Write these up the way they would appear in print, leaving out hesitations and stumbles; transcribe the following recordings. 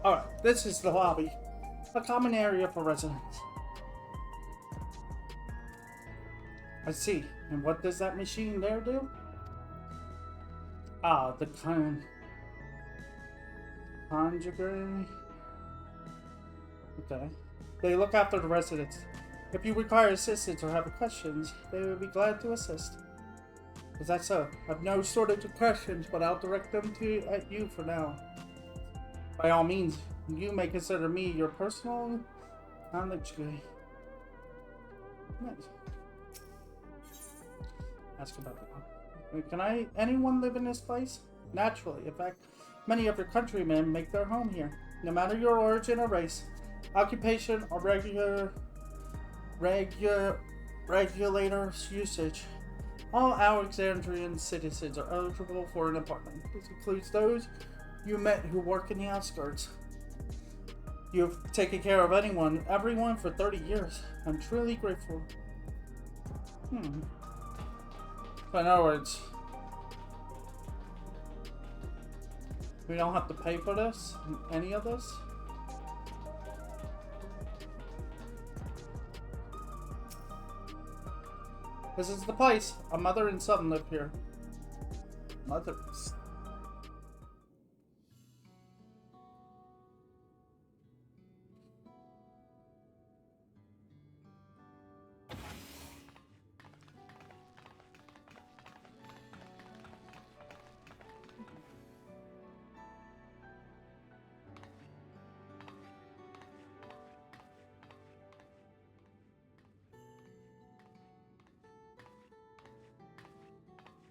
Alright, this is the lobby. A common area for residents. I see. And what does that machine there do? Ah, the conjugate. Okay. They look after the residents. If you require assistance or have questions, they will be glad to assist. Is that so? I've no shortage of questions, but I'll direct them at you for now. By all means, you may consider me your personal knowledge guy. Nice. Ask about that. Can anyone live in this place? Naturally. In fact, many of your countrymen make their home here. No matter your origin or race, occupation, or regulators usage, all Alexandrian citizens are eligible for an apartment. This includes those you met who work in the outskirts. You've taken care of everyone for 30 years. I'm truly grateful. So in other words, we don't have to pay for this? Any of this? This is the place. A mother and son live here. Mothers.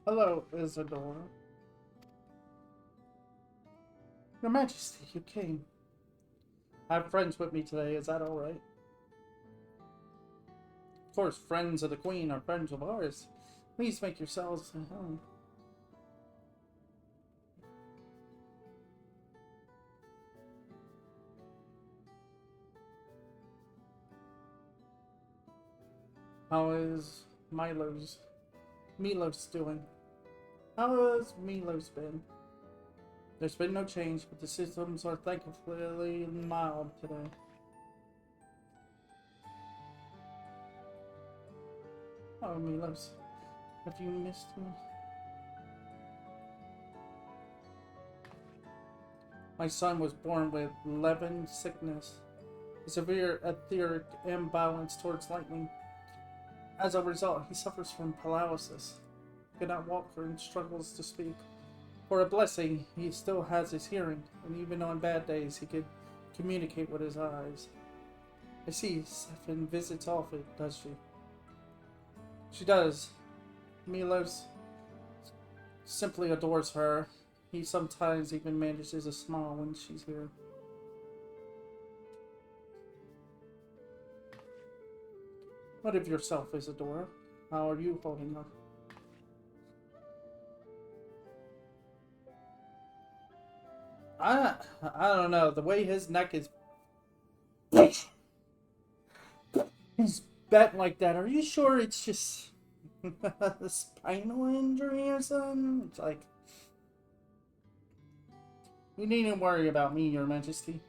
Hello, Isadora. Your Majesty, you came. I have friends with me today, is that alright? Of course, friends of the Queen are friends of ours. Please make yourselves at home. How is Milos doing? How has Milos been? There's been no change, but the systems are thankfully mild today. Oh, Milos, have you missed me? My son was born with Levin sickness, a severe etheric imbalance towards lightning. As a result, he suffers from paralysis. He cannot walk and struggles to speak. For a blessing, he still has his hearing, and even on bad days, he can communicate with his eyes. I see Stefan visits often, does she? She does. Milos simply adores her. He sometimes even manages a smile when she's here. What of yourself, Isadora? How are you holding up? I don't know. The way his neck is he's bent like that. Are you sure it's just a spinal injury or something? It's like, you needn't worry about me, Your Majesty.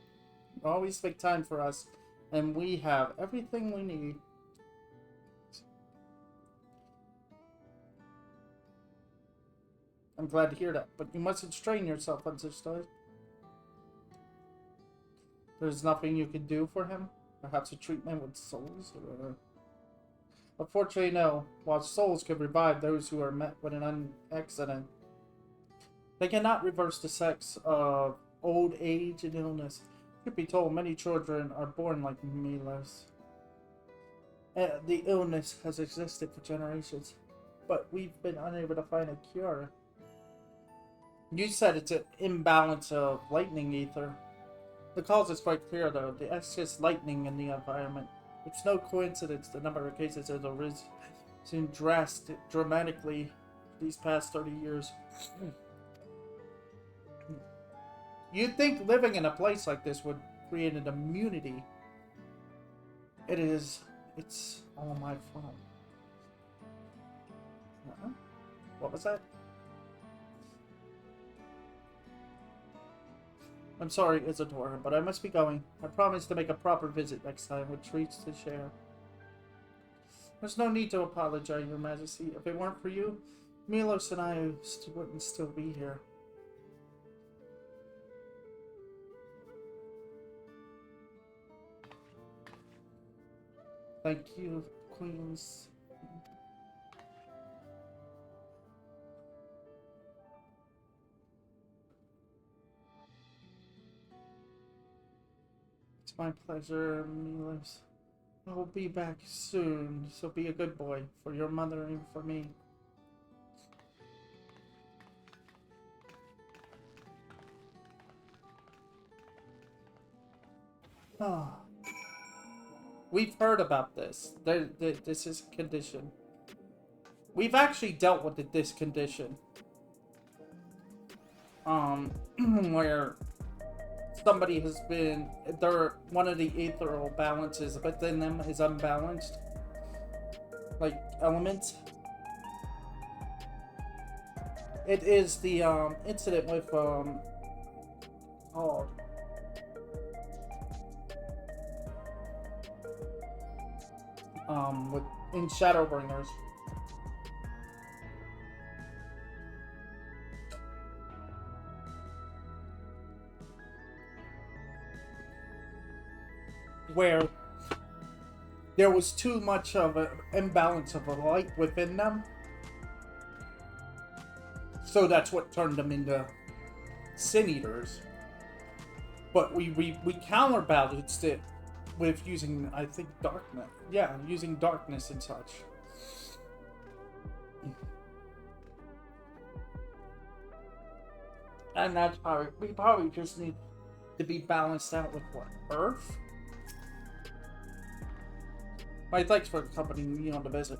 You always make time for us, and we have everything we need. I'm glad to hear that, but you mustn't strain yourself, understood? There's nothing you can do for him? Perhaps a treatment with souls? Or... Unfortunately, no. While souls can revive those who are met with an accident, they cannot reverse the sex of old age and illness. Truth be told, many children are born like Milos. The illness has existed for generations, but we've been unable to find a cure. You said it's an imbalance of lightning ether. The cause is quite clear, though. The excess lightning in the environment. It's no coincidence the number of cases has risen dramatically these past 30 years. You'd think living in a place like this would create an immunity. It's all my fault. What was that? I'm sorry, Isadora, but I must be going. I promise to make a proper visit next time with treats to share. There's no need to apologize, Your Majesty. If it weren't for you, Milos and I wouldn't still be here. Thank you, Queens. It's my pleasure, Milos. I will be back soon, so be a good boy for your mother and for me. Oh. We've heard about this. This is a condition. We've actually dealt with this condition. Where somebody has been, one of the ethereal balances within them is unbalanced. Like, elements. It is the, incident with, in Shadowbringers. Where there was too much of an imbalance of a light within them. So that's what turned them into Sin Eaters. But we counterbalanced it with using, I think, darkness. Yeah, using darkness and such. And that's how we probably just need to be balanced out with what? Earth? My thanks for accompanying me on the visit.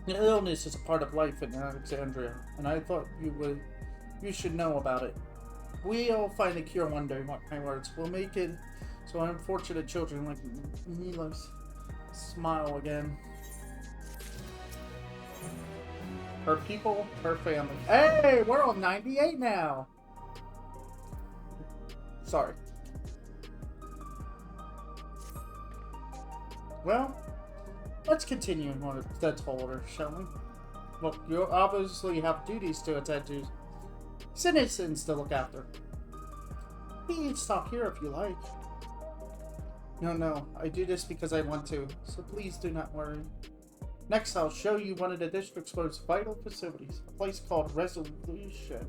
The illness is a part of life in Alexandria, and I thought you should know about it. We'll find a cure one day, mark my words. We'll make it so unfortunate children like Milos smile again. Her people, her family. Hey, we're on 98 now! Sorry. Well, let's continue on the order, shall we? Look, you obviously have duties to attend to. Citizens to look after. We can stop here if you like. No, I do this because I want to, so please do not worry. Next, I'll show you one of the district's most vital facilities, a place called Resolution.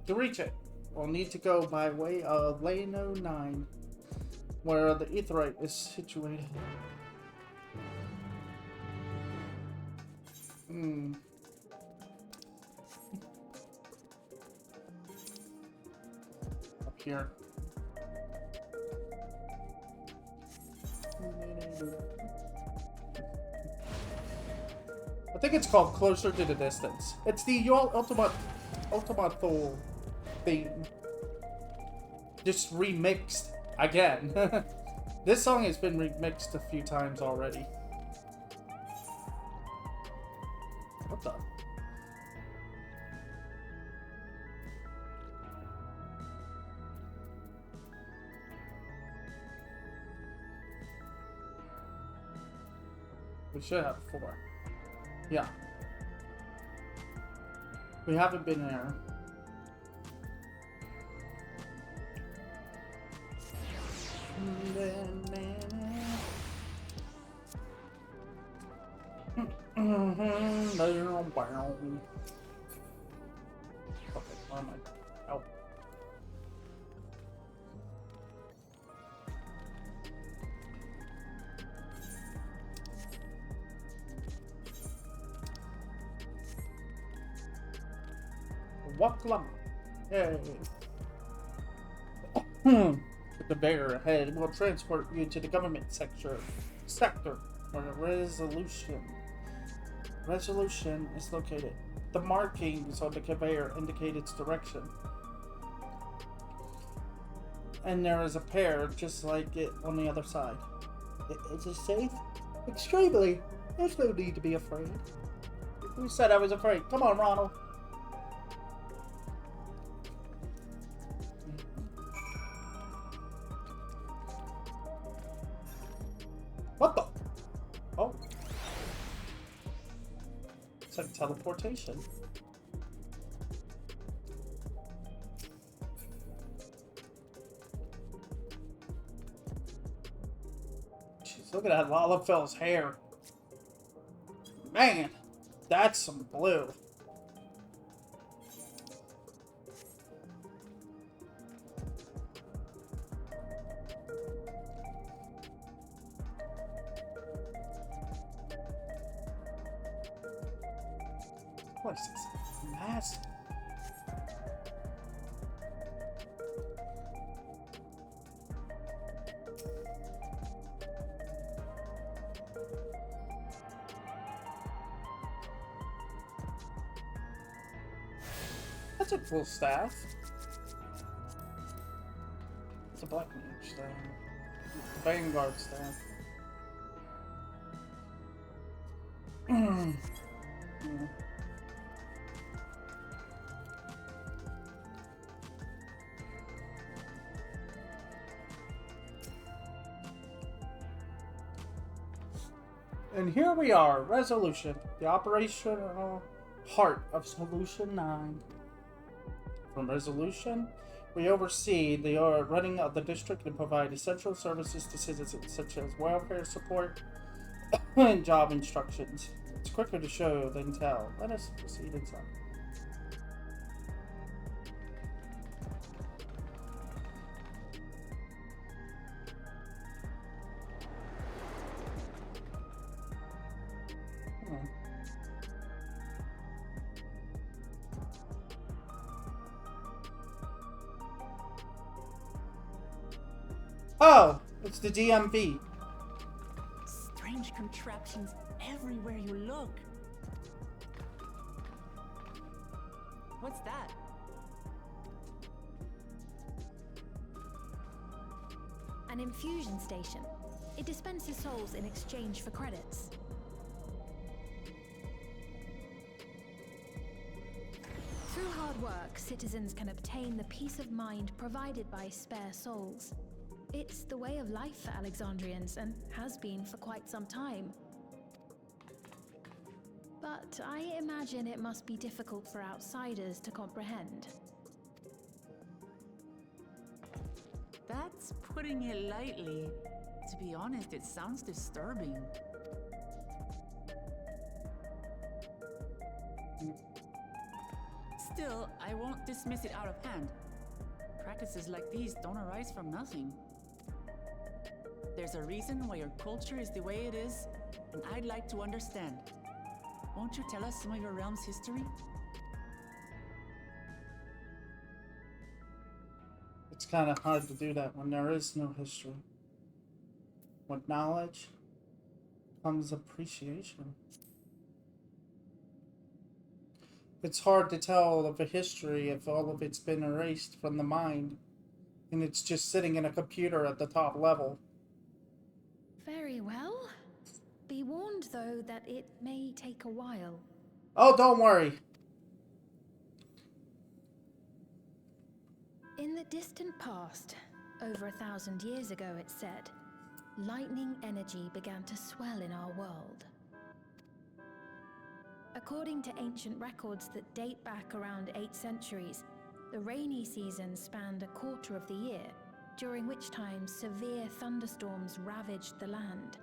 To reach it, we'll need to go by way of Lane 09, where the Aetherite is situated. Up here. I think it's called Closer to the Distance. It's the Ultimate theme. Just remixed again. This song has been remixed a few times already. What the? We should have 4. Yeah. We haven't been there. Okay, where am I? Oh. Waklam. Hey. The conveyor ahead will transport you to the government sector where the resolution is located. The markings on the conveyor indicate its direction. And there is a pair just like it on the other side. Is it safe? Extremely. There's no need to be afraid. Who said I was afraid? Come on, Ronald. What the? Oh. It's like teleportation. Jeez, look at that Lalafell's hair. Man, that's some blue. What is this? Massive. That's a cool staff. It's a black mage staff. Vanguard staff. Yeah. And here we are, Resolution, the operational heart of Solution 9. From Resolution, we oversee the running of the district and provide essential services to citizens, such as welfare support and job instructions. It's quicker to show than tell. Let us proceed inside. Oh, it's the DMV. Strange contraptions everywhere you look. What's that? An infusion station. It dispenses souls in exchange for credits. Through hard work, citizens can obtain the peace of mind provided by spare souls. It's the way of life for Alexandrians, and has been for quite some time. But I imagine it must be difficult for outsiders to comprehend. That's putting it lightly. To be honest, it sounds disturbing. Still, I won't dismiss it out of hand. Practices like these don't arise from nothing. There's a reason why your culture is the way it is, and I'd like to understand. Won't you tell us some of your realm's history? It's kind of hard to do that when there is no history. With knowledge comes appreciation. It's hard to tell of a history if all of it's been erased from the mind, and it's just sitting in a computer at the top level. Very well. Be warned, though, that it may take a while. Oh, don't worry. In the distant past, over 1,000 years ago it said, lightning energy began to swell in our world. According to ancient records that date back around 8 centuries, the rainy season spanned a quarter of the year, during which time severe thunderstorms ravaged the land.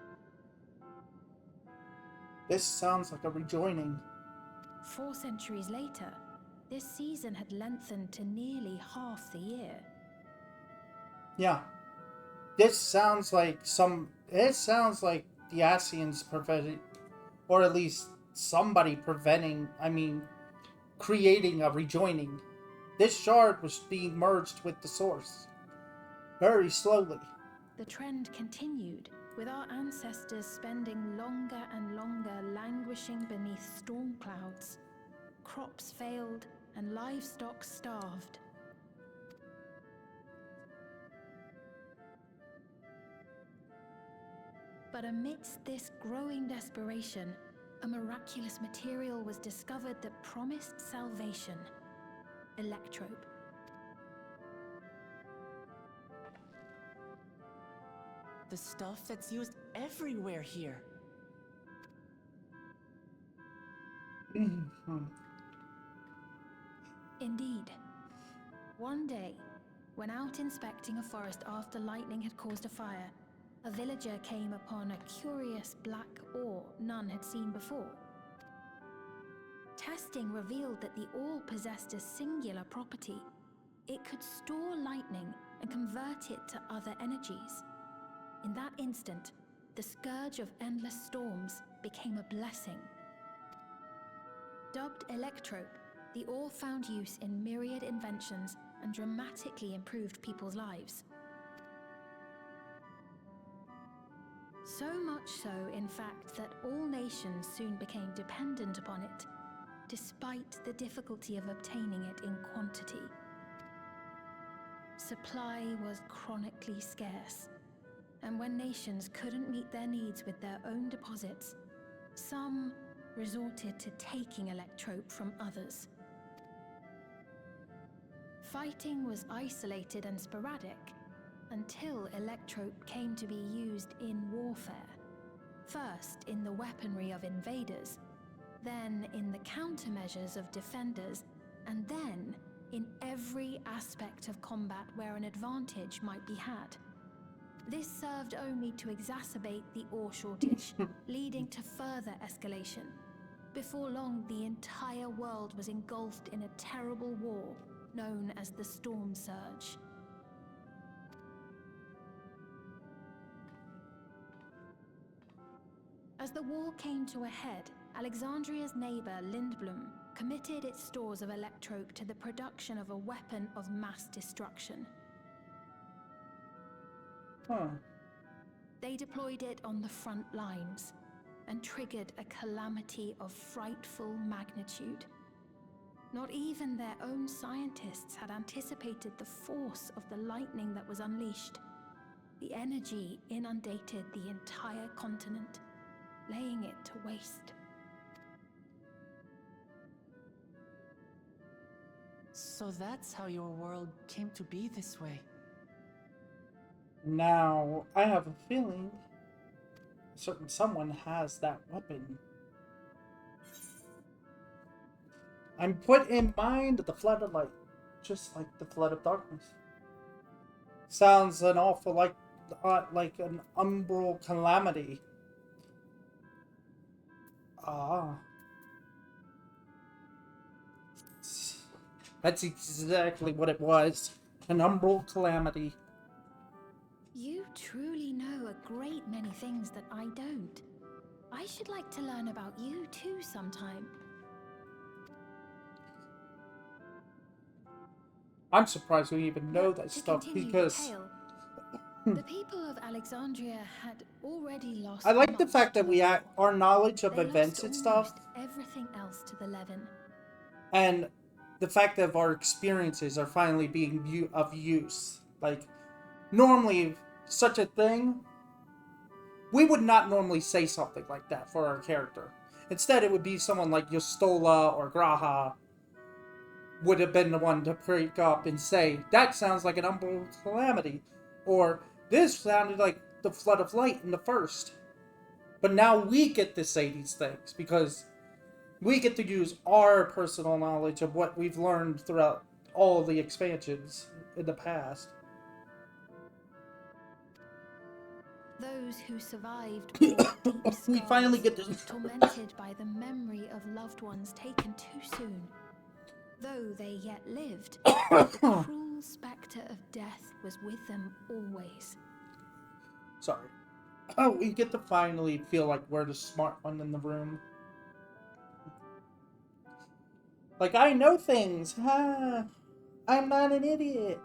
This sounds like a rejoining. 4 centuries later, this season had lengthened to nearly half the year. Yeah. This sounds like it sounds like the Asians prevented, or at least somebody creating a rejoining. This shard was being merged with the source. Very slowly. The trend continued, with our ancestors spending longer and longer languishing beneath storm clouds. Crops failed and livestock starved. But amidst this growing desperation, a miraculous material was discovered that promised salvation. Electrope. The stuff that's used everywhere here. Indeed. One day, when out inspecting a forest after lightning had caused a fire, a villager came upon a curious black ore none had seen before. Testing revealed that the ore possessed a singular property. It could store lightning and convert it to other energies. In that instant, the scourge of endless storms became a blessing. Dubbed Electrope, the ore found use in myriad inventions and dramatically improved people's lives. So much so, in fact, that all nations soon became dependent upon it, despite the difficulty of obtaining it in quantity. Supply was chronically scarce, and when nations couldn't meet their needs with their own deposits, some resorted to taking Electrope from others. Fighting was isolated and sporadic until Electrope came to be used in warfare. First in the weaponry of invaders, then in the countermeasures of defenders, and then in every aspect of combat where an advantage might be had. This served only to exacerbate the ore shortage, leading to further escalation. Before long, the entire world was engulfed in a terrible war known as the Storm Surge. As the war came to a head, Alexandria's neighbor Lindblum committed its stores of Electrope to the production of a weapon of mass destruction. They deployed it on the front lines and triggered a calamity of frightful magnitude. Not even their own scientists had anticipated the force of the lightning that was unleashed. The energy inundated the entire continent, laying it to waste. So that's how your world came to be this way. Now, I have a feeling certain someone has that weapon. I'm put in mind of the flood of light, just like the flood of darkness. Sounds an awful like an umbral calamity. That's exactly what it was. An umbral calamity. You truly know a great many things that I don't. I should like to learn about you too sometime. I'm surprised we even know that To stuff continue because the tale, the people of Alexandria had already lost. I like the much fact to that we the war. our knowledge of They events lost and stuff, almost everything else to the Levin. and the fact that our experiences are finally being of use. Like, normally, such a thing, we would not normally say something like that for our character. Instead, it would be someone like Yostola or Graha would have been the one to break up and say, that sounds like an umbral calamity, or this sounded like the flood of light in the first. But now we get to say these things because we get to use our personal knowledge of what we've learned throughout all the expansions in the past. Those who survived bore deep We finally get to tormented by the memory of loved ones taken too soon. Though they yet lived, the cruel spectre of death was with them always. Sorry. Oh, we get to finally feel like we're the smart one in the room. Like, I know things. I'm not an idiot.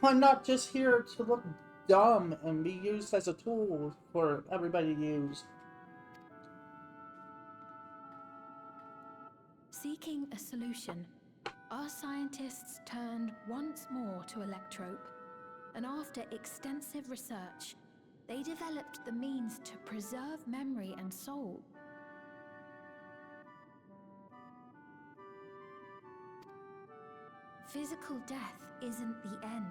I'm not just here to look dumb and be used as a tool for everybody to use. Seeking a solution, our scientists turned once more to Electrope, and after extensive research, they developed the means to preserve memory and soul. Physical death isn't the end.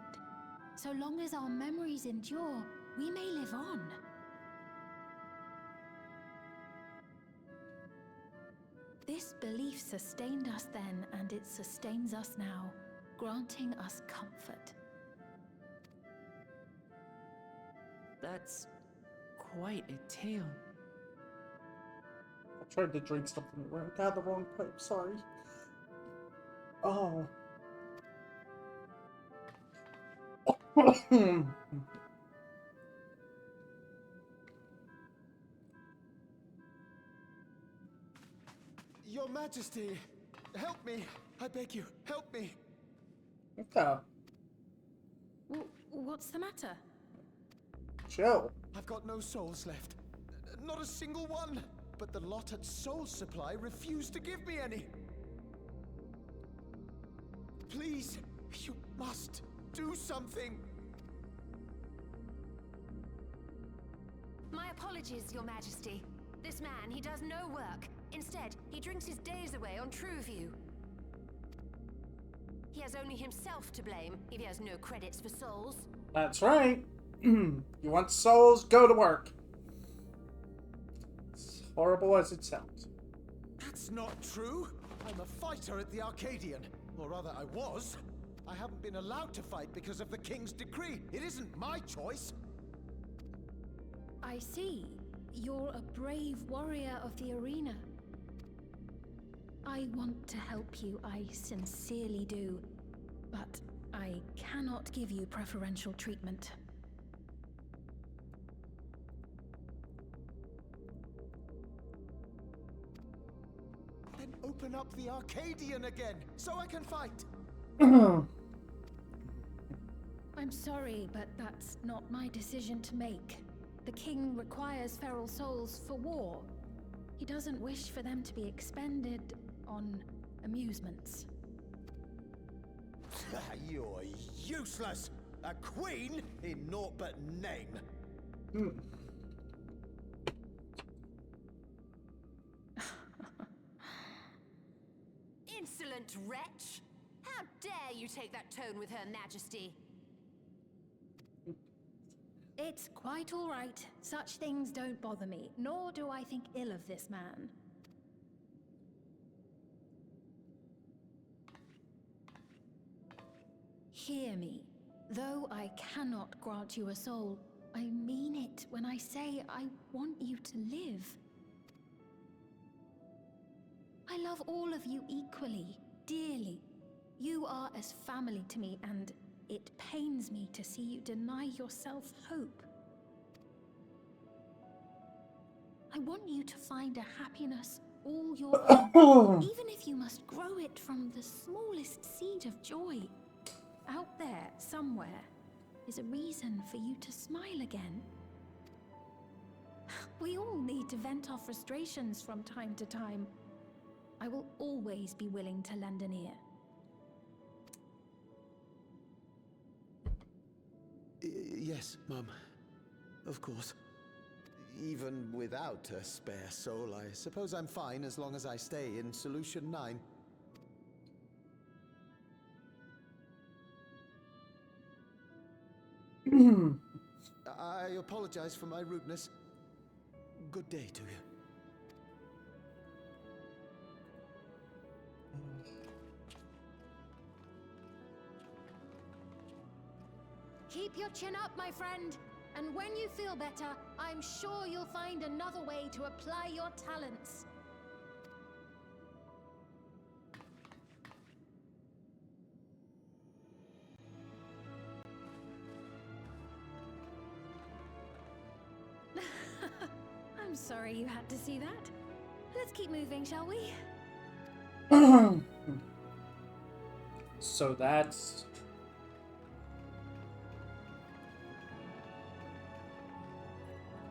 So long as our memories endure, we may live on. This belief sustained us then, and it sustains us now, granting us comfort. That's quite a tale. I tried to drink something wrong. I had the wrong pipe, sorry. Oh. Your Majesty, help me! I beg you, help me! Okay. What's the matter? Chill. I've got no souls left. Not a single one! But the lot at Soul Supply refused to give me any! Please, you must do something! My apologies, Your Majesty. This man, he does no work. Instead, he drinks his days away on Trueview. He has only himself to blame if he has no credits for souls. That's right. You want souls? Go to work. As horrible as it sounds. That's not true! I'm a fighter at the Arcadian. Or rather, I was. I haven't been allowed to fight because of the King's decree. It isn't my choice. I see. You're a brave warrior of the arena. I want to help you, I sincerely do. But I cannot give you preferential treatment. Then open up the Arcadian again, so I can fight! I'm sorry, but that's not my decision to make. The king requires feral souls for war. He doesn't wish for them to be expended on amusements. You're useless! A queen in naught but name! Insolent wretch! How dare you take that tone with Her Majesty? It's quite all right. Such things don't bother me, nor do I think ill of this man. Hear me. Though I cannot grant you a soul, I mean it when I say I want you to live. I love all of you equally, dearly. You are as family to me, and it pains me to see you deny yourself hope. I want you to find a happiness all your own, even if you must grow it from the smallest seed of joy. Out there, somewhere, is a reason for you to smile again. We all need to vent our frustrations from time to time. I will always be willing to lend an ear. Yes, Mum. Of course. Even without a spare soul, I suppose I'm fine as long as I stay in Solution 9. I apologize for my rudeness. Good day to you. Keep your chin up, my friend. And when you feel better, I'm sure you'll find another way to apply your talents. I'm sorry you had to see that. Let's keep moving, shall we? So that's...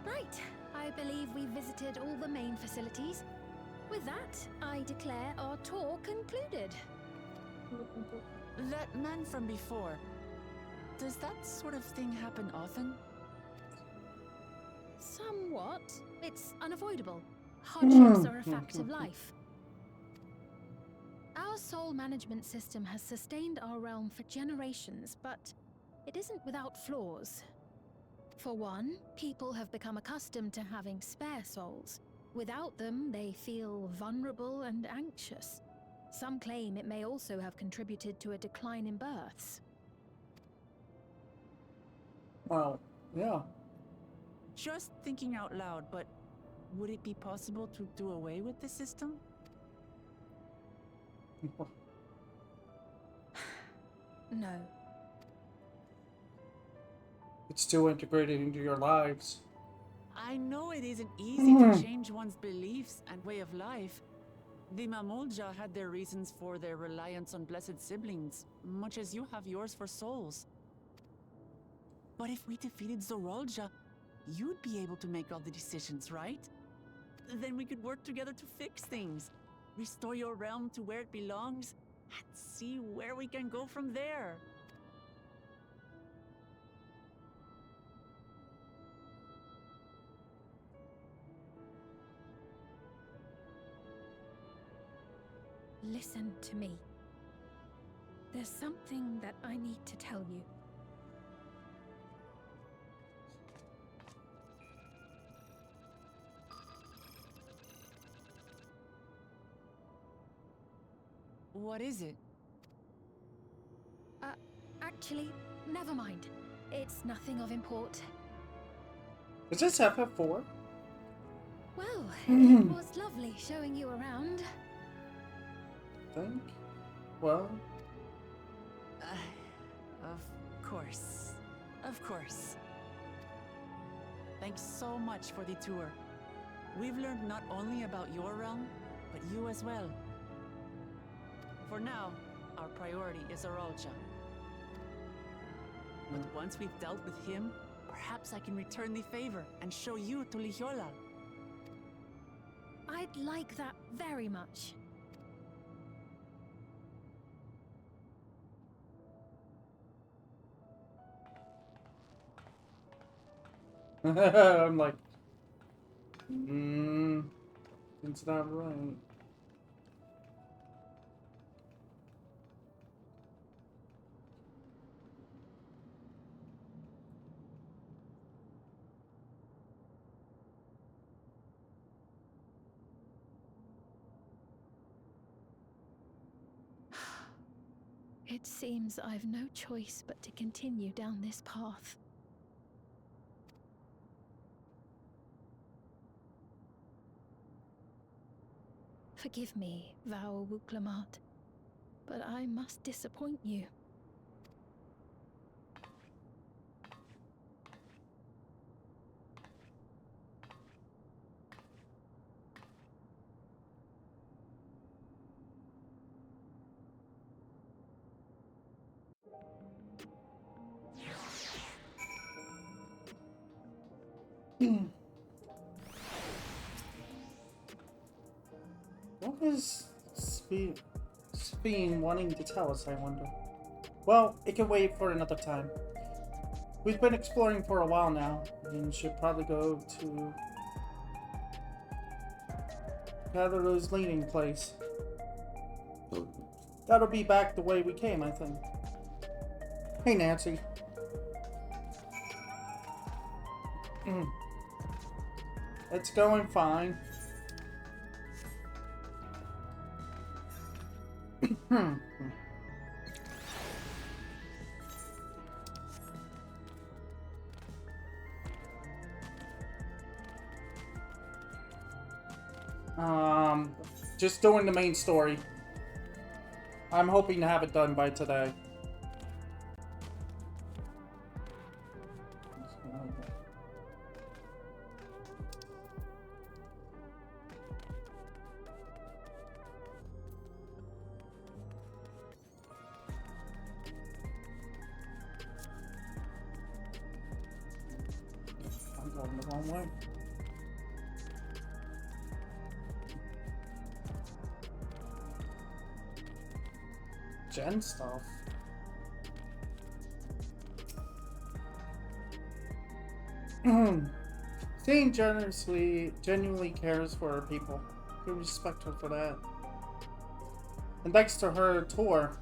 Right. I believe we visited all the main facilities. With that, I declare our tour concluded. That man from before, does that sort of thing happen often? Somewhat. It's unavoidable. Hardships are a fact of life. Our soul management system has sustained our realm for generations, but it isn't without flaws. For one, people have become accustomed to having spare souls. Without them, they feel vulnerable and anxious. Some claim it may also have contributed to a decline in births. Well, yeah. Just thinking out loud, but would it be possible to do away with the system? No. It's still integrated into your lives. I know it isn't easy to change one's beliefs and way of life. The Mamolja had their reasons for their reliance on blessed siblings, much as you have yours for souls. But if we defeated Zorolja, you'd be able to make all the decisions, right? Then we could work together to fix things, restore your realm to where it belongs, and see where we can go from there. Listen to me. There's something that I need to tell you. What is it? Actually, never mind. It's nothing of import. Is this FF4? Well, it was lovely showing you around. Think? Well, Of course. Of course. Thanks so much for the tour. We've learned not only about your realm, but you as well. For now, our priority is Aralja. But once we've dealt with him, perhaps I can return the favor and show you to Lihiola. I'd like that very much. I'm like, it's not right. It seems I've no choice but to continue down this path. Forgive me, Vau Wuklamat, but I must disappoint you. What is Speen wanting to tell us, I wonder? Well, it can wait for another time. We've been exploring for a while now, and should probably go to Gatherer's leaning place. That'll be back the way we came, I think. Hey, Nancy. It's going fine. Just doing the main story. I'm hoping to have it done by today. I'm going the wrong way. Gen stuff. Seeing genuinely cares for her people. We respect her for that. And thanks to her tour,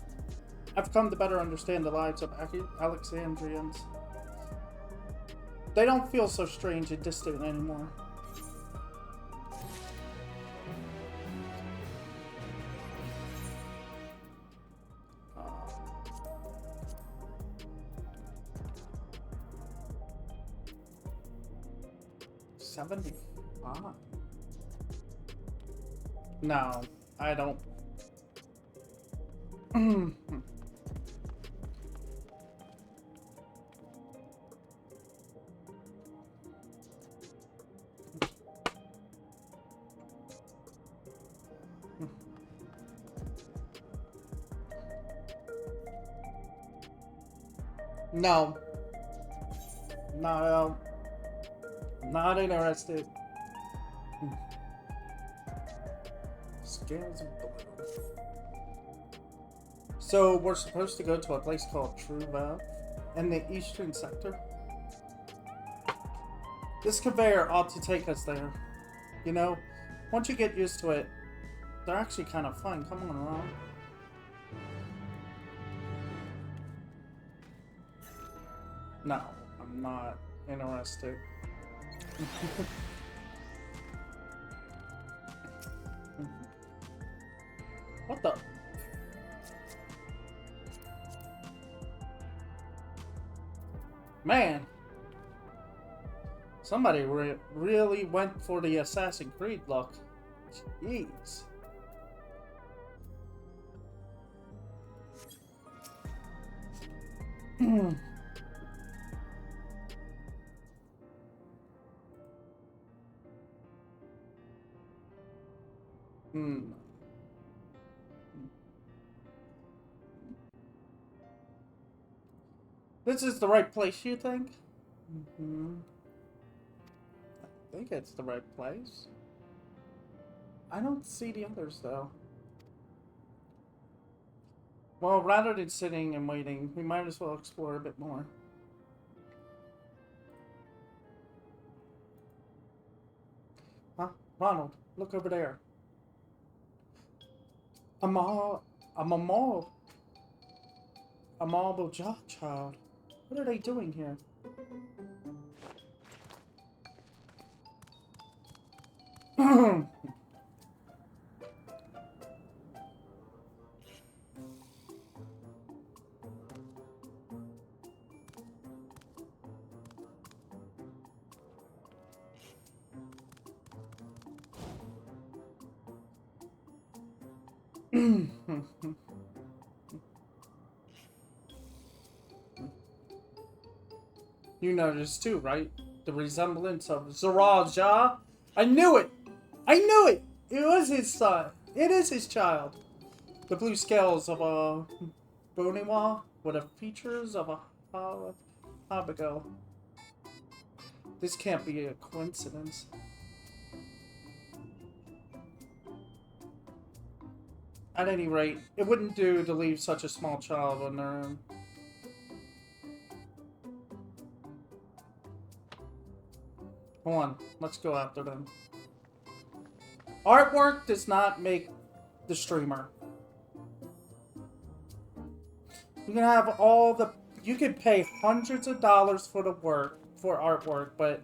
I've come to better understand the lives of Alexandrians. They don't feel so strange and distant anymore. $75. No, I don't. No. No. Not interested. Scales of blue. So we're supposed to go to a place called True Valve in the eastern sector. This conveyor ought to take us there. You know, once you get used to it, they're actually kind of fun. Come on, Ron. No, I'm not interested. What the? Man! Somebody really went for the Assassin's Creed look. Jeez. This is the right place, you think? I think it's the right place. I don't see the others, though. Well, rather than sitting and waiting, we might as well explore a bit more. Huh? Ronald, look over there. A marble child. What are they doing here? You noticed too, right? The resemblance of Zaraja. I knew it! I knew it! It was his son. It is his child. The blue scales of a Boniwa with the features of a Habigo. This can't be a coincidence. At any rate, it wouldn't do to leave such a small child on their own. Hold on, let's go after them. Artwork does not make the streamer. You can have all the... You can pay hundreds of dollars for the work, for artwork, but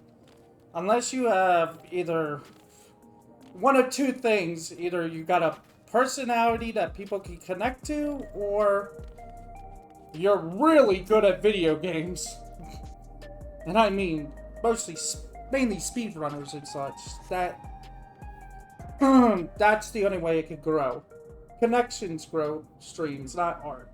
unless you have either one of two things, either you got a personality that people can connect to, or you're really good at video games. And I mean, mainly speedrunners and such. That's the only way it could grow. Connections grow streams, not art.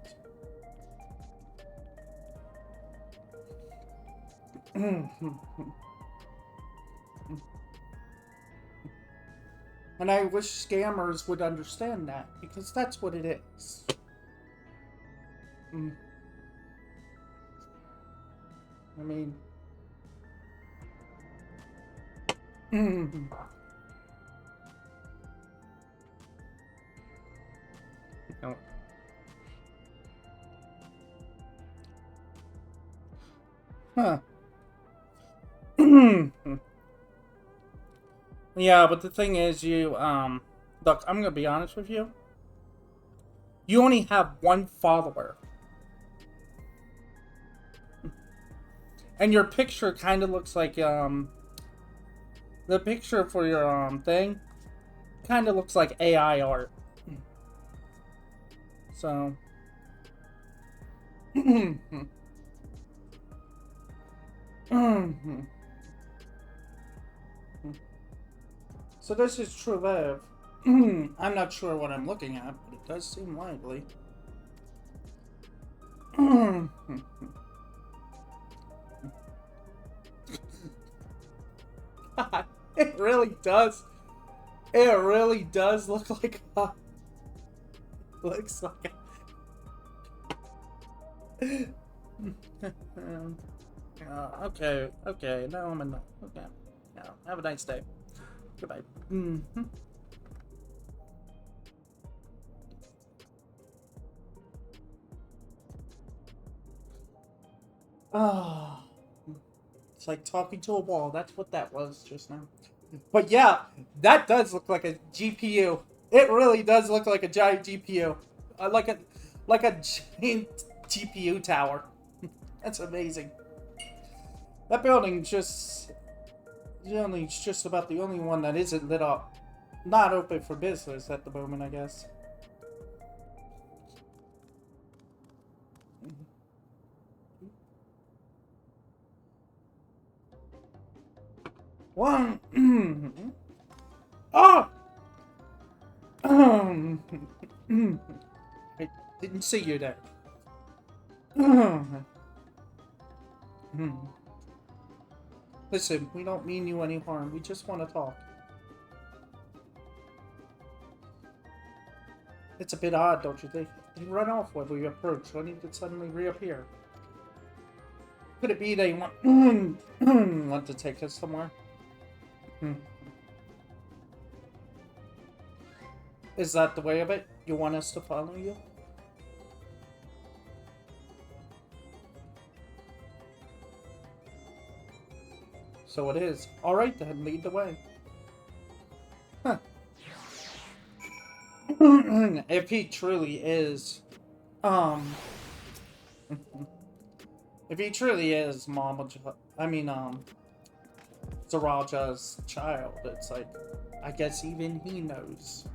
And I wish scammers would understand that, because that's what it is. I mean... No. Huh. Yeah, but the thing is, look, I'm gonna be honest with you. You only have one follower. And your picture kind of looks like, the picture for your, thing kind of looks like AI art. So. So this is True Love. I'm not sure what I'm looking at, but it does seem lively. It really does. It really does look like a... Looks like a... okay. Now I'm enough. Okay. Now, have a nice day. Goodbye. Ah. It's like talking to a wall. That's what that was just now. But yeah, that does look like a GPU. It really does look like a giant GPU. Like a giant GPU tower. That's amazing. That building's just about the only one that isn't lit up. Not open for business at the moment, I guess. One. Oh! I didn't see you there. Listen, we don't mean you any harm. We just want to talk. It's a bit odd, don't you think? They run off when we approach, only to suddenly reappear. Could it be they want to take us somewhere? Is that the way of it? You want us to follow you? So it is. Alright then, lead the way. Huh. If he truly is, if he truly is Zaraja's child, it's like, I guess even he knows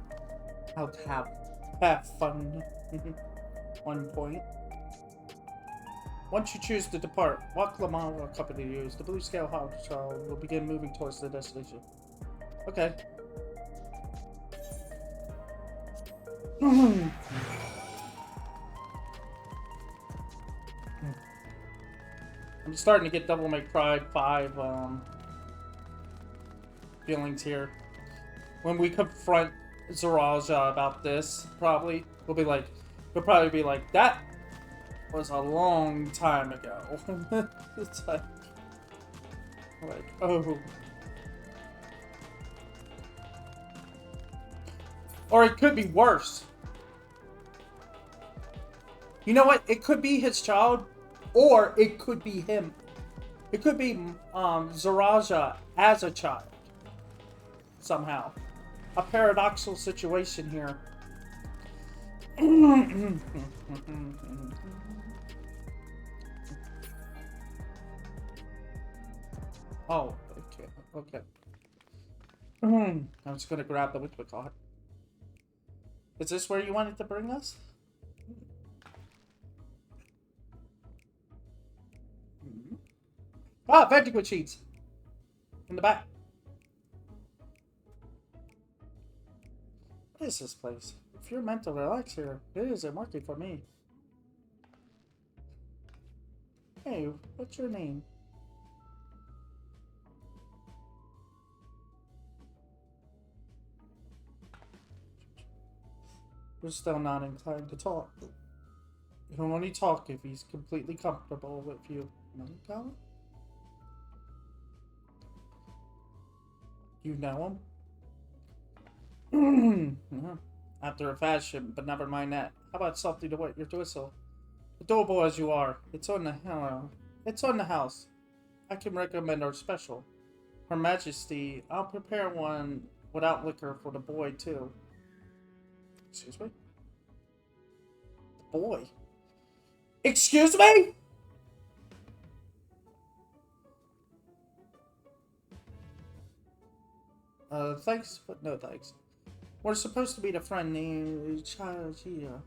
how to have fun. One point. Once you choose to depart, walk Lamar will accompany you. The blue scale house will begin moving towards the destination. Okay. I'm starting to get Devil May Cry 5 feelings here. When we confront Zaraja about this, probably we'll probably be like, that was a long time ago. It's like, oh. Or it could be worse. You know what? It could be his child, or it could be him. It could be Zaraja as a child. Somehow. A paradoxical situation here. Oh, okay. I'm just gonna grab the Witcher card. Is this where you wanted to bring us? Ah, vending machines! In the back. What is this place? If you're meant to relax here, it isn't working for me. Hey, what's your name? We're still not inclined to talk. He'll only talk if he's completely comfortable with you. You know him? Yeah. After a fashion, but never mind that. How about something to wet your whistle? Adorable as you are, it's on the house. I can recommend our special. Her Majesty, I'll prepare one without liquor for the boy too. Excuse me? The boy? Excuse me? Thanks, but no thanks. We're supposed to be the friend named Chia,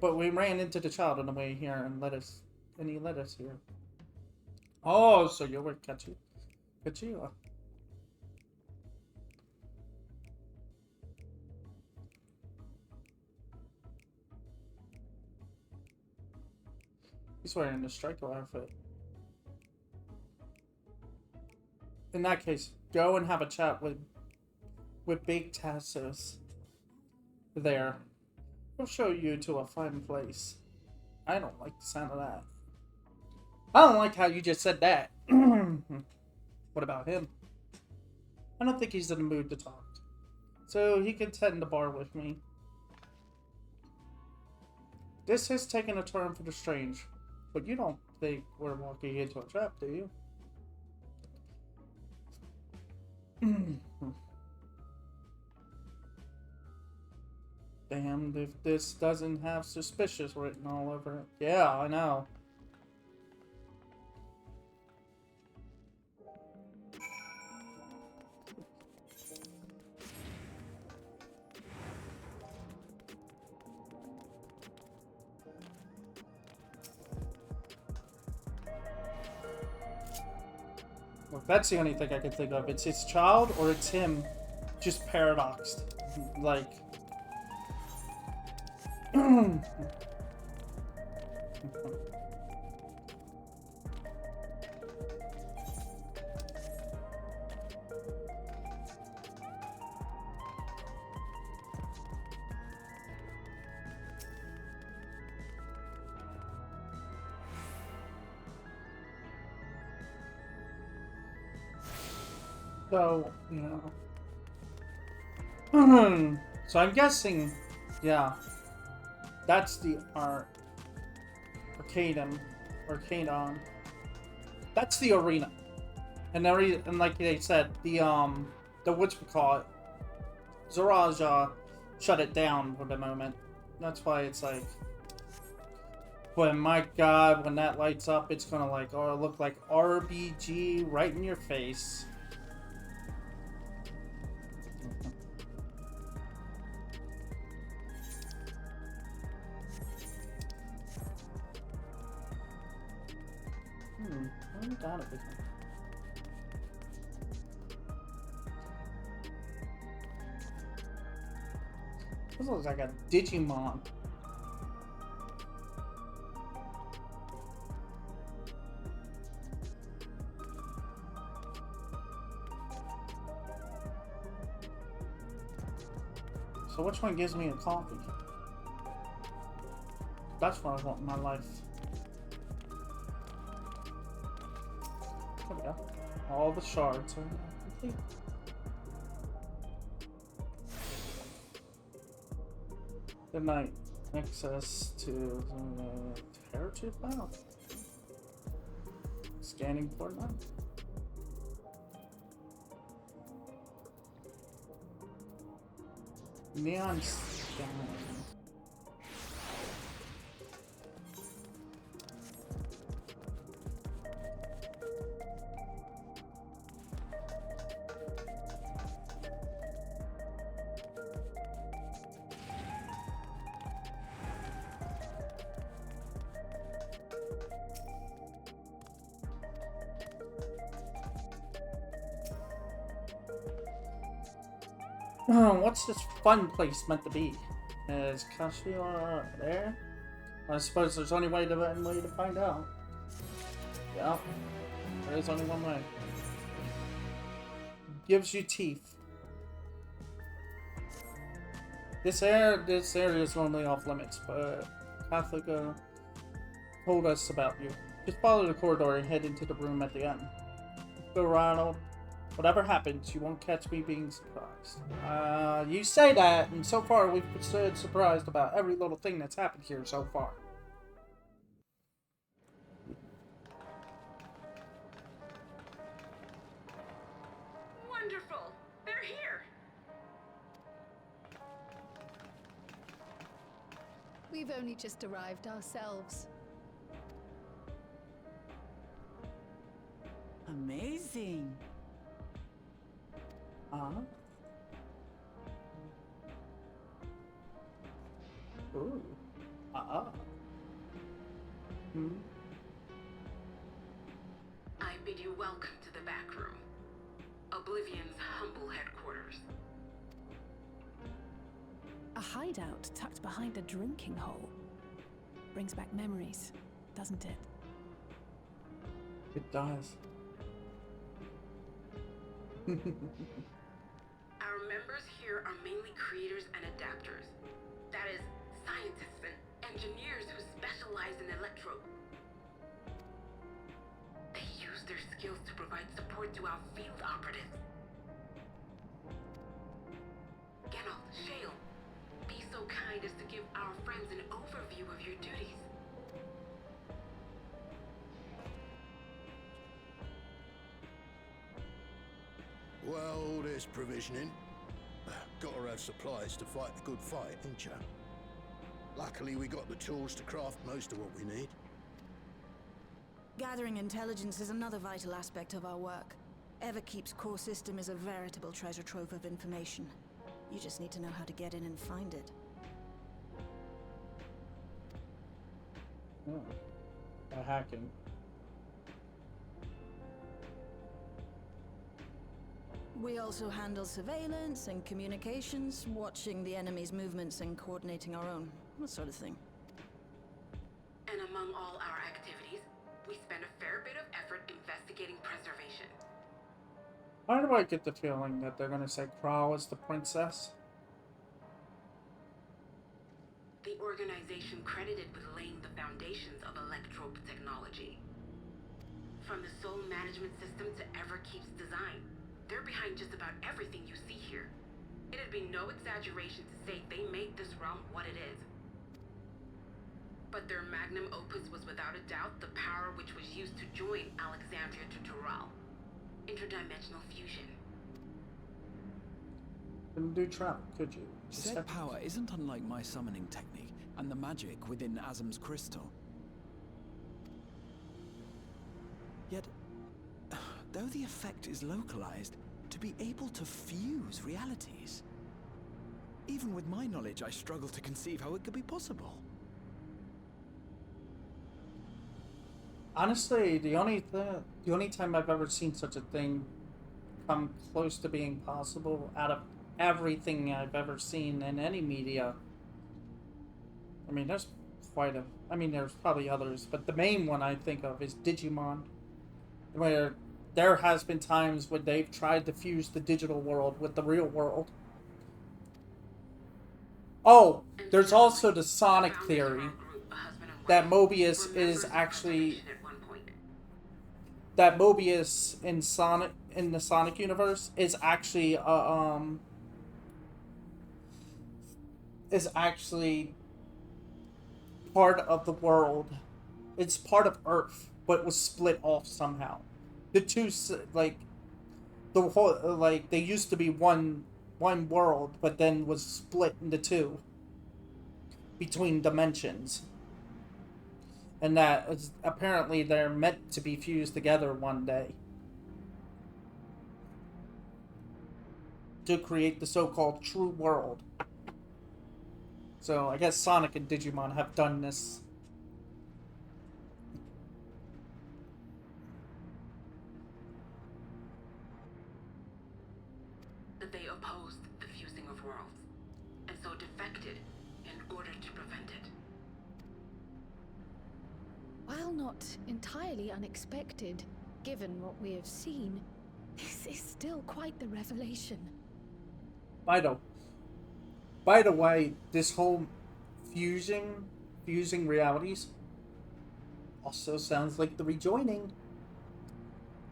but we ran into the child on the way here and he led us here. Oh, so you're with Kachila. He's wearing the striker outfit. In that case, go and have a chat with Big Tassos. There. He'll show you to a fine place. I don't like the sound of that. I don't like how you just said that. What about him? I don't think he's in the mood to talk. So he can tend the bar with me. This has taken a turn for the strange. But you don't think we're walking into a trap, do you? Damned if this doesn't have suspicious written all over it. Yeah, I know. Well, that's the only thing I can think of. It's his child or it's him just paradoxed. Like... So, you know. So I'm guessing, yeah, that's the Arcadon. That's the arena. And like they said, the whatchamacallit, Zaraja shut it down for the moment. That's why it's like, but my god, when that lights up, it's gonna like, look like RBG right in your face. I'm down at this one. This looks like a Digimon. So which one gives me a coffee? That's what I want in my life. There we go. All the shards are complete. Good night. Access to the Heritage Wow. Scanning for now. Neon scanning. What's this fun place meant to be? Is Kashua there? I suppose there's only one way to find out. Yeah, there is only one way. Gives you teeth. This area is normally off limits, but Catholica told us about you. Just follow the corridor and head into the room at the end. Go, Ronald. Whatever happens, you won't catch me being surprised. You say that, and so far we've been surprised about every little thing that's happened here so far. Wonderful! They're here! We've only just arrived ourselves. Amazing. bid you welcome to the back room. Oblivion's humble headquarters. A hideout tucked behind a drinking hole. Brings back memories, doesn't it? It does. Our members here are mainly creators and adapters. That is, scientists and engineers who specialize in electro. They use their skills to provide support to our field operatives. Geralt, Shale, be so kind as to give our friends an overview of your duties. Well, all this provisioning. Gotta have supplies to fight the good fight, ain't ya? Luckily, we got the tools to craft most of what we need. Gathering intelligence is another vital aspect of our work. Everkeep's core system is a veritable treasure trove of information. You just need to know how to get in and find it. Oh. By hacking. We also handle surveillance and communications, watching the enemy's movements and coordinating our own, that sort of thing. And among all our activities, we spend a fair bit of effort investigating preservation. Why do I get the feeling that they're gonna say Krau is the princess? The organization credited with laying the foundations of electrope technology. From the soul management system to Everkeep's design, they're behind just about everything you see here. It'd be no exaggeration to say they made this realm what it is. But their magnum opus was without a doubt the power which was used to join Alexandria to Tural. Interdimensional fusion. Couldn't do trap, could you? Said power isn't unlike my summoning technique and the magic within Azam's crystal. Yet, though the effect is localized, to be able to fuse realities. Even with my knowledge, I struggle to conceive how it could be possible. Honestly, the only time I've ever seen such a thing come close to being possible out of everything I've ever seen in any media. I mean, there's there's probably others, but the main one I think of is Digimon, where there has been times when they've tried to fuse the digital world with the real world. Oh, there's also the Sonic theory that Mobius is actually in the Sonic universe is actually part of the world. It's part of Earth, but was split off somehow. The two, they used to be one world, but then was split into two between dimensions. And that is, apparently they're meant to be fused together one day to create the so-called true world. So I guess Sonic and Digimon have done this. That they opposed the fusing of worlds, and so defected in order to prevent it. While not entirely unexpected, given what we have seen, this is still quite the revelation. By the way, this whole fusing realities also sounds like the rejoining.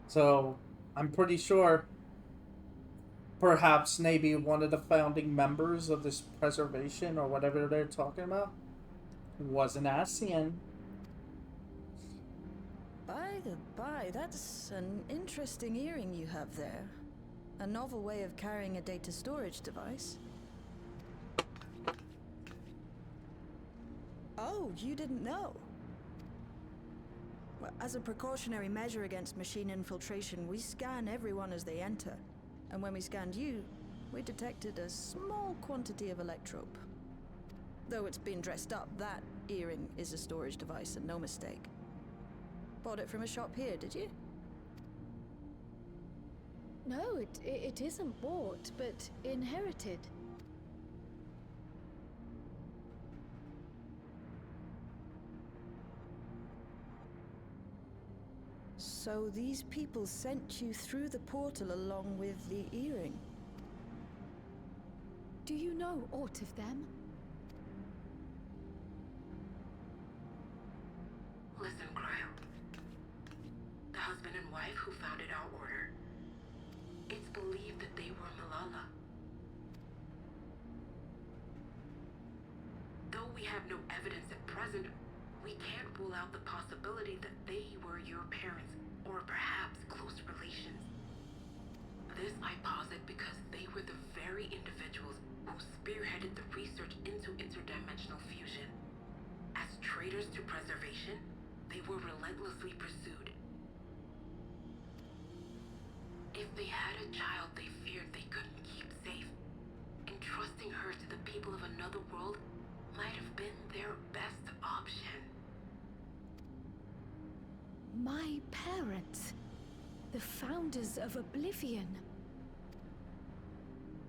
So, I'm pretty sure perhaps maybe one of the founding members of this preservation or whatever they're talking about was an Asian. By the by, that's an interesting earring you have there. A novel way of carrying a data storage device. Oh, you didn't know? Well, as a precautionary measure against machine infiltration, we scan everyone as they enter. And when we scanned you, we detected a small quantity of electrope. Though it's been dressed up, that earring is a storage device and no mistake. Bought it from a shop here, did you? No, it isn't bought, but inherited. So these people sent you through the portal along with the earring? Do you know aught of them? Listen, Cryo. The husband and wife who founded our order. It's believed that they were Malala. Though we have no evidence at present, we can't rule out the possibility that they were your parents, or perhaps close relations. This I posit because they were the very individuals who spearheaded the research into interdimensional fusion. As traitors to preservation, they were relentlessly pursued. If they had a child they feared they couldn't keep safe, entrusting her to the people of another world might have been their best option. My parents, the founders of Oblivion.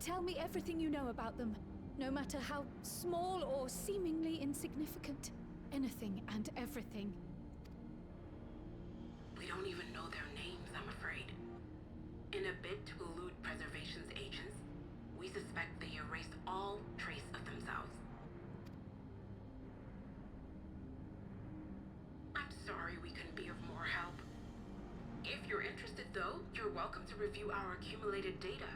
Tell me everything you know about them, no matter how small or seemingly insignificant. Anything and everything. We don't even know their names, I'm afraid. In a bid to elude preservation's agents, we suspect they erased all trace of themselves. I'm sorry we couldn't be of more help. If you're interested, though, you're welcome to review our accumulated data.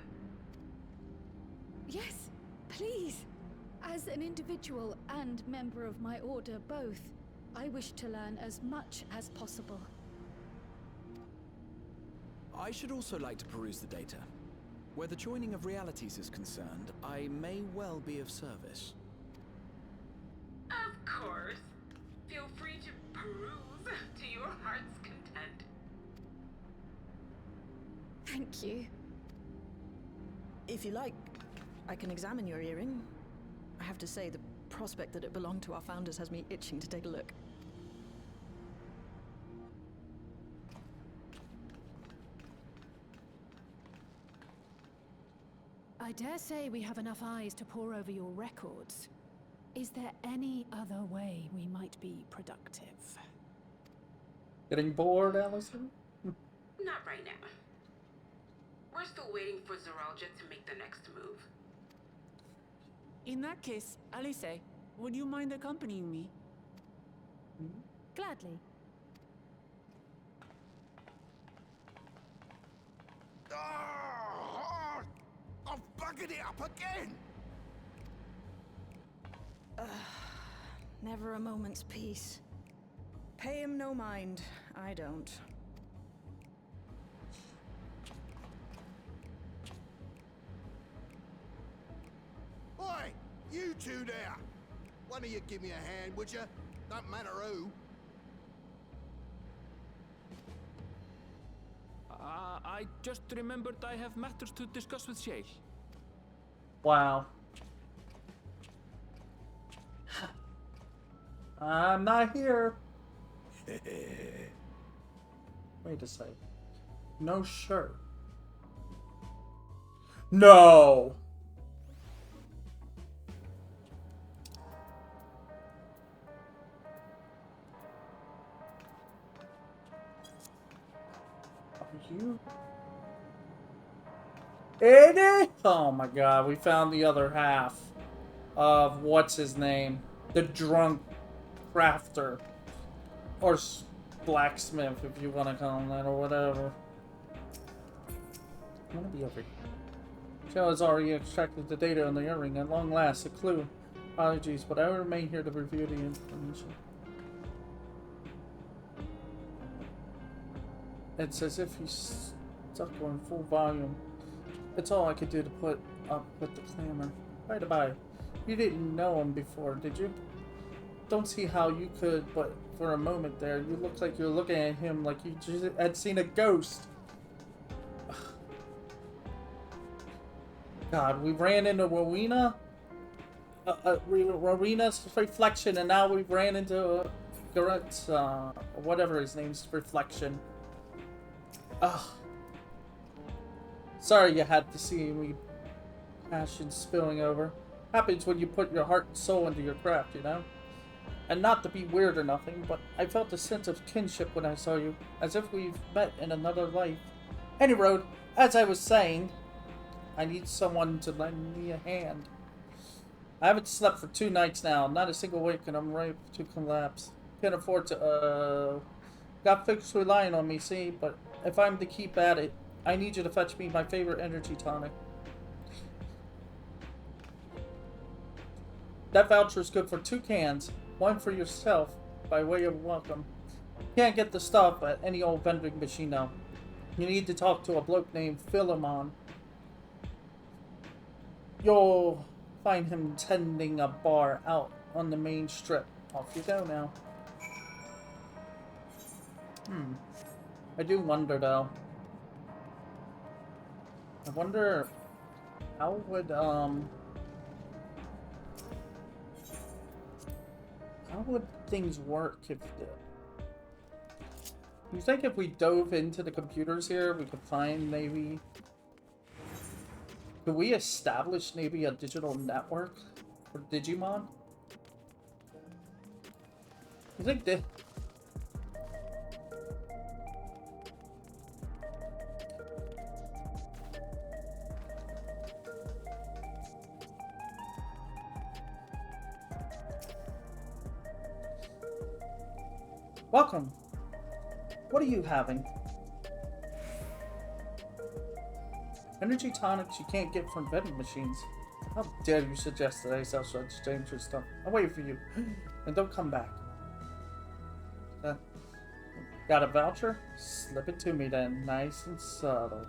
Yes, please. As an individual and member of my order both, I wish to learn as much as possible. I should also like to peruse the data. Where the joining of realities is concerned, I may well be of service. Of course. Feel free to peruse to your heart's content. Thank you. If you like, I can examine your earring. I have to say, the prospect that it belonged to our founders has me itching to take a look. I dare say we have enough eyes to pore over your records. Is there any other way we might be productive? Getting bored, Allison? Not right now. We're still waiting for Zoralja to make the next move. In that case, Alice, would you mind accompanying me? Gladly. Oh, I've buggered it up again! Never a moment's peace. Pay him no mind. I don't. Oi! You two there! One of you give me a hand, would you? Don't matter who. I just remembered I have matters to discuss with Shale. Wow. I'm not here. Wait a sec. No shirt. No! Are you? It is? Oh my god, we found the other half of what's his name? The drunk crafter. Or blacksmith, if you want to call him that, or whatever. I want to be over here. Shell has already extracted the data on the earring. At long last, a clue. Apologies, but I will remain here to review the information. It's as if he's stuck on full volume. It's all I could do to put up with the clamor. By the by, you didn't know him before, did you? Don't see how you could, but for a moment there, you looked like you were looking at him like you just had seen a ghost. God, we ran into Rowena? Rowena's reflection, and now we ran into Garrett's, whatever his name's reflection. Ugh. Sorry you had to see me passion spilling over. Happens when you put your heart and soul into your craft, you know? And not to be weird or nothing, but I felt a sense of kinship when I saw you, as if we've met in another life. Anyway, as I was saying, I need someone to lend me a hand. I haven't slept for 2 nights now, not a single wink, and I'm ready to collapse. Can't afford to, got folks relying on me, see, but if I'm to keep at it, I need you to fetch me my favorite energy tonic. That voucher is good for 2 cans, 1 for yourself, by way of welcome. Can't get the stuff at any old vending machine now. You need to talk to a bloke named Philemon. You'll find him tending a bar out on the main strip. Off you go now. I do wonder though. I wonder how would things work if you think if we dove into the computers here, we could find maybe... Could we establish maybe a digital network for Digimon? You think that... Welcome. What are you having? Energy tonics you can't get from vending machines. How dare you suggest that I sell such dangerous stuff? I'll wait for you. And don't come back. Got a voucher? Slip it to me then. Nice and subtle.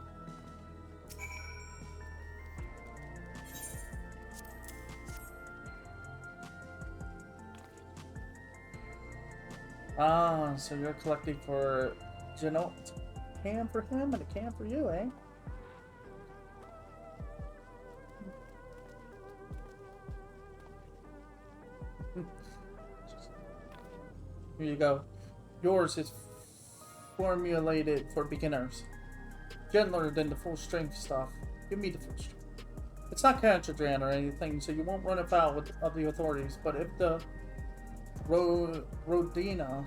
Ah, so you're collecting for, you know, a can for him and a can for you, eh? Here you go. Yours is formulated for beginners. Gentler than the full strength stuff. Give me the full strength. It's not cancerogenic or anything, so you won't run afoul of the authorities, but if the Rodina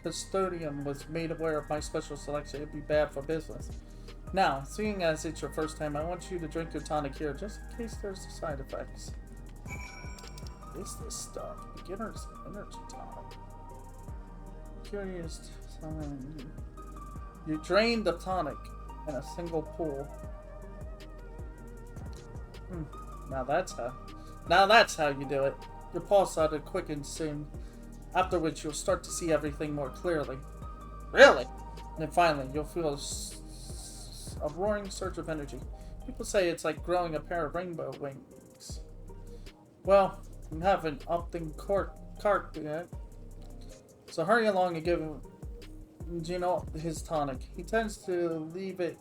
custodian was made aware of my special selection, it'd be bad for business. Now, seeing as it's your first time, I want you to drink your tonic here, just in case there's side effects. What is this stuff? Beginner's energy tonic. Curious time. You drain the tonic in a single pull. Now that's how you do it. Your pulse ought to quicken soon, after which you'll start to see everything more clearly. Really? And then finally, you'll feel a roaring surge of energy. People say it's like growing a pair of rainbow wings. Well, you haven't upped in cart yet. So hurry along and give Gino his tonic. He tends to leave it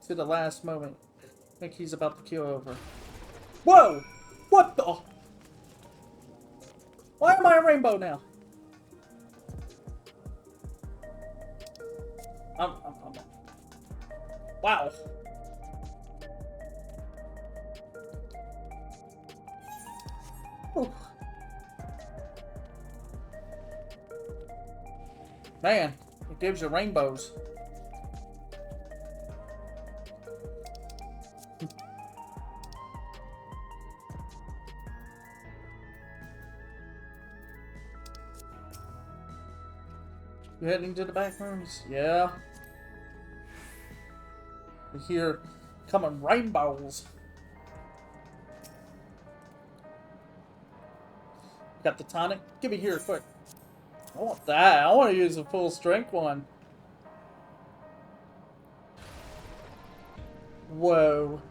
to the last moment. I think he's about to keel over. Whoa! What the? Why am I a rainbow now? Wow. Whew. Man, it gives you rainbows. You heading to the back rooms? Yeah. We hear coming rainbows. Got the tonic? Give me here quick. I want that. I want to use a full strength one. Whoa.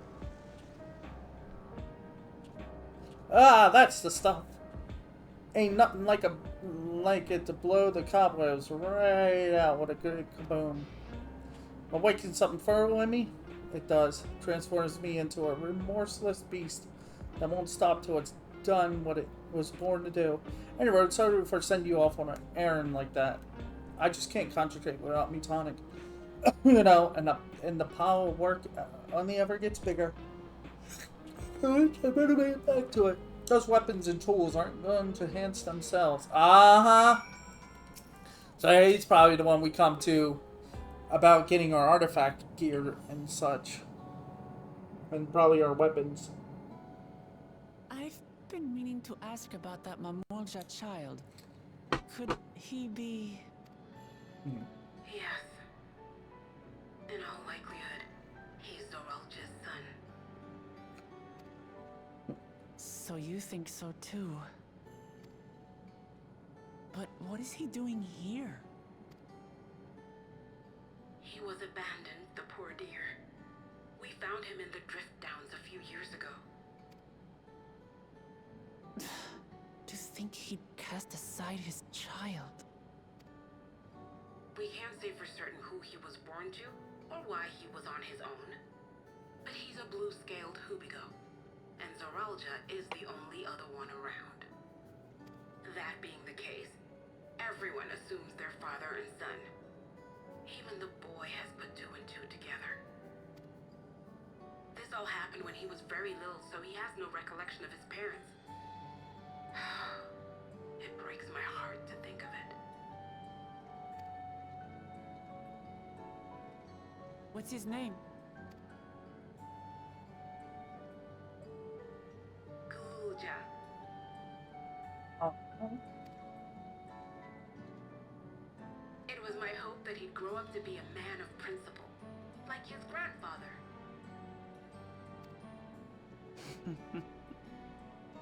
Ah, that's the stuff. Ain't nothing like it to blow the cobwebs right out with a good kaboom. Awaken something fertile in me? It does. Transforms me into a remorseless beast that won't stop till it's done what it was born to do. Anyway, sorry for sending you off on an errand like that. I just can't concentrate without me tonic. You know, and the pile of work only ever gets bigger. I'm gonna get back to it. Those weapons and tools aren't going to enhance themselves. So he's probably the one we come to about getting our artifact gear and such. And probably our weapons. I've been meaning to ask about that Mamolja child. Could he be... Yes. In all likelihood, he's Zoralja's son. So you think so too? But what is he doing here? He was abandoned, the poor dear. We found him in the Drift Downs a few years ago. To think he'd cast aside his child. We can't say for certain who he was born to, or why he was on his own. But he's a blue-scaled Hubigo, and Zoralja is the only other one around. That being the case, everyone assumes they're father and son. Even the boy has put two and two together. This all happened when he was very little, so he has no recollection of his parents. It breaks my heart to think of it. What's his name? Kulja. Oh. It was my hope that he'd grow up to be a man of principle, like his grandfather.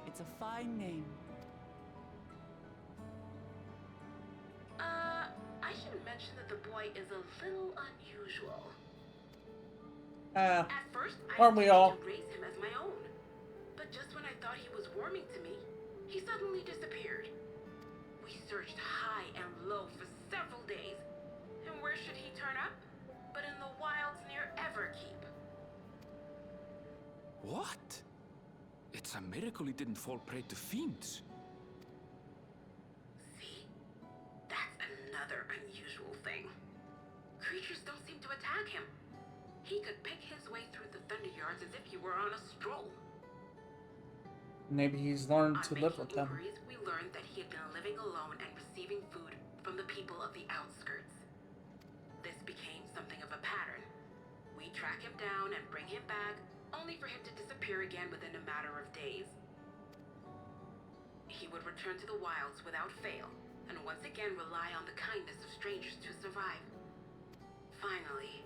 It's a fine name. I should mention that the boy is a little unusual. At first, aren't we all? to raise him as my own. But just when I thought he was warming to me, he suddenly disappeared. We searched high and low for several days. And where should he turn up? But in the wilds near Everkeep. What? It's a miracle he didn't fall prey to fiends. See? That's another unusual thing. Creatures don't seem to attack him. He could pick his way through the Thunder Yards as if he were on a stroll. Maybe he's learned to On live with making them. inquiries, we learned that he had been living alone and receiving food from the people of the outskirts. This became something of a pattern. We track him down and bring him back, only for him to disappear again within a matter of days. He would return to the wilds without fail, and once again rely on the kindness of strangers to survive. Finally,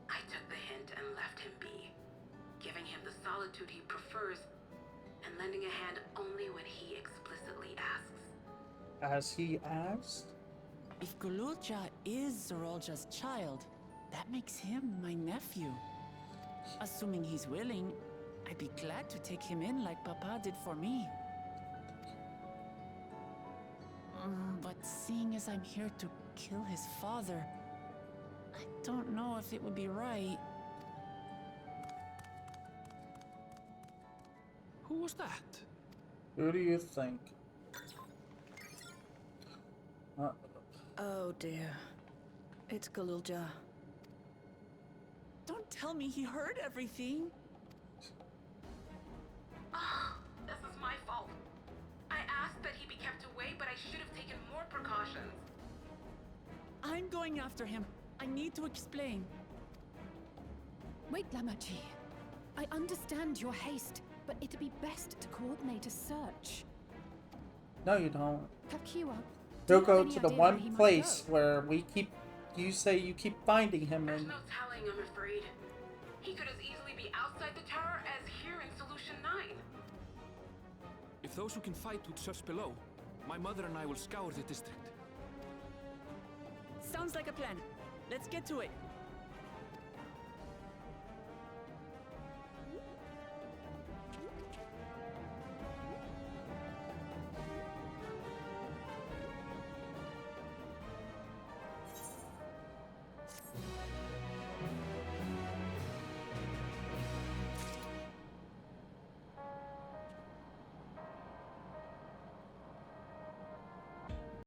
I took the hint and left him be, giving him the solitude he prefers, and lending a hand only when he explicitly asks. As he asked? If Gululja is Zoralja's child, that makes him my nephew. Assuming he's willing, I'd be glad to take him in like Papa did for me. But seeing as I'm here to kill his father, I don't know if it would be right. Who was that? Who do you think? Oh dear. It's Galulja. Don't tell me he heard everything. Oh, this is my fault. I asked that he be kept away, but I should have taken more precautions. I'm going after him. I need to explain. Wait, Lamachi. I understand your haste, but it'd be best to coordinate a search. No, you don't. Kakiwa, Go do you have any to the idea where he one might place go? where we keep. You say you keep finding him, There's and no telling, I'm afraid. He could as easily be outside the tower as here in Solution 9. If those who can fight would search below, my mother and I will scour the district. Sounds like a plan. Let's get to it.